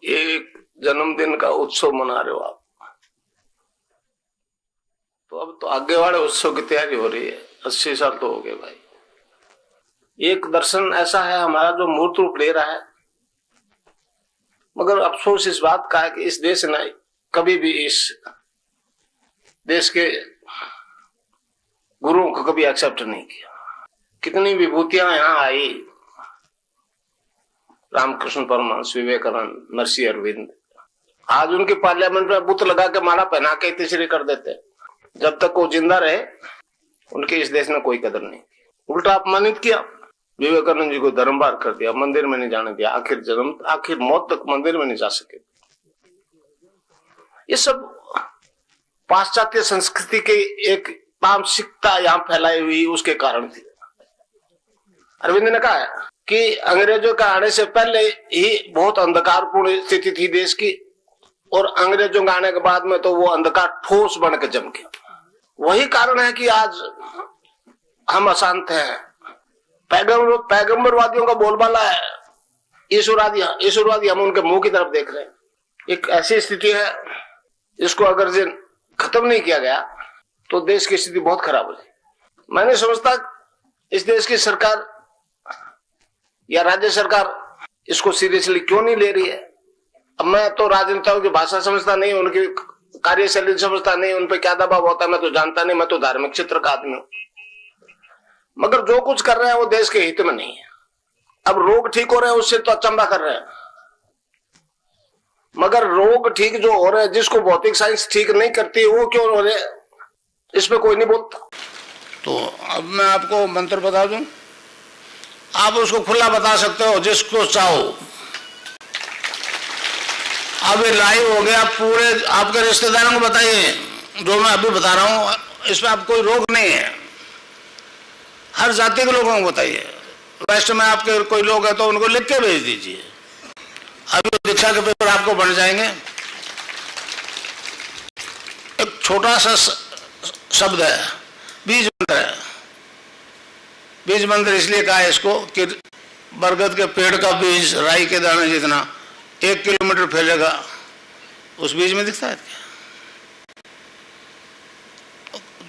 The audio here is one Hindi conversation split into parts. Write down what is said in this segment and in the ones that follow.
एक जन्मदिन का उत्सव मना रहे हो आप, तो अब तो आगे वाले उत्सव की तैयारी हो रही है। 80 साल तो हो गए भाई। एक दर्शन ऐसा है हमारा जो मूर्त रूप ले रहा है, मगर अफसोस इस बात का है कि इस देश ने कभी भी इस देश के गुरुओं को कभी एक्सेप्ट नहीं किया। कितनी विभूतियां यहां आई, रामकृष्ण परमहंस, विवेकानंद, महर्षि अरविंद, आज उनके पार्लियामेंट में बुत लगा के माला पहना के तीसरी कर देते। जब तक वो जिंदा रहे उनके इस देश ने कोई कदर नहीं की, उल्टा अपमानित किया। विवेकानंद जी को धर्मबार कर दिया, मंदिर में नहीं जाने दिया, आखिर मौत तक मंदिर में नहीं जा सके। ये सब पाश्चात्य संस्कृति के एक तामसिकता यहां फैलाई हुई उसके कारण थी। अरविंद ने कहा है कि अंग्रेजों के आने से पहले ही बहुत अंधकारपूर्ण स्थिति थी देश की, और अंग्रेजों के आने के बाद में तो वो अंधकार ठोस बन के जम गया। वही कारण है कि आज हम अशांत हैं। पैगंबरवादियों का बोलबाला है ईश्वरवादी हम उनके मुंह की तरफ देख रहे हैं। एक ऐसी स्थिति है, इसको अगर खत्म नहीं किया गया तो देश की स्थिति बहुत खराब हो जाएगी। मैं नहीं समझता इस देश की सरकार या राज्य सरकार इसको सीरियसली क्यों नहीं ले रही है। अब मैं तो राजनेताओं की भाषा समझता नहीं, उनकी कार्यशैली समझता नहीं, उन पर क्या दबाव होता है मैं तो जानता नहीं, मैं तो धार्मिक क्षेत्र का आदमी हूं। मगर जो कुछ कर रहे हैं वो देश के हित में नहीं है। अब रोग ठीक हो रहे हैं उससे तो अचंभा कर रहे हैं, मगर रोग ठीक जो हो रहे हैं जिसको भौतिक साइंस ठीक नहीं करती वो क्यों हो रहे, इस पे कोई नहीं बोलता। तो अब मैं आपको मंत्र बता दूं, आप उसको खुला बता सकते हो जिसको चाहो। अब ये लाइव हो गया, पूरे आपके रिश्तेदारों को बताइए जो मैं अभी बता रहा हूं, इसमें आप कोई रोग नहीं है। हर जाति के लोगों को बताइए। वेस्ट में आपके कोई लोग हैं तो उनको लिख के भेज दीजिए। अभी दीक्षा के पेपर आपको बन जाएंगे। एक छोटा सा शब्द है, बीज मंत्र है। बीज मंत्र इसलिए कहा है इसको कि बरगद के पेड़ का बीज राई के दाने जितना 1 किलोमीटर फैलेगा, उस बीज में दिखता है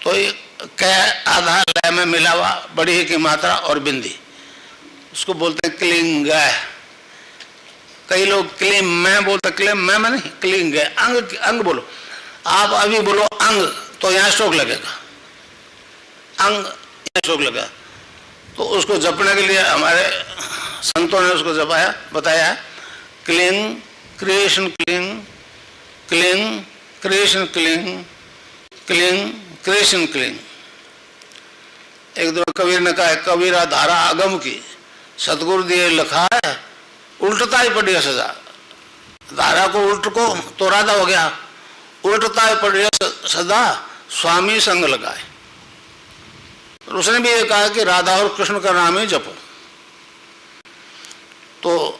तो ये क्या आधा लय में मिला हुआ बड़ी ही की मात्रा और बिंदी, उसको बोलते हैं क्लिंग। कई लोग क्लीम मैं बोलते, क्लीम मैं नहीं, क्लिंग। अंग अंग बोलो, आप अभी बोलो अंग तो यहाँ स्ट्रोक लगेगा, अंग यहाँ स्ट्रोक लगा। तो उसको जपने के लिए हमारे संतों ने उसको जपाया, बताया cling creation cling, cling creation cling, cling creation cling. एक दो कबीर ने कहा है, कबीरा धारा अगम की सतगुरु दिए लिखा है, उल्टता ही पड़ी है सजा। धारा को उल्ट को तो राधा हो गया, उल्टता ही पड़ी है सजा, स्वामी संग लगाए। उसने भी ये कहा कि राधा और कृष्ण का नाम ही जपो। तो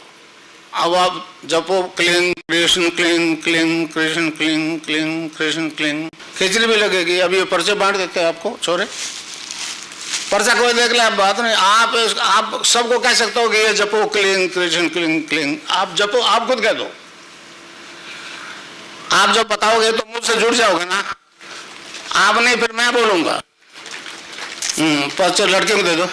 अब आप जपो क्लिंग कृष्ण क्लिंग, क्लिंग कृष्ण क्लिंग, क्लिंग कृष्ण क्लिंग। खिचड़ी भी लगेगी। अब ये पर्चे बांट देते हैं आपको छोरे, पर्चा कोई देख ले, आप बात नहीं। आप सबको कह सकते हो कि ये जपो क्लिंग कृष्ण क्लिंग क्लिंग, आप जपो, आप खुद कह दो। आप जब बताओगे तो मुझसे जुड़ जाओगे ना, आप नहीं फिर मैं बोलूंगा। पर्चा लड़के को दे दो।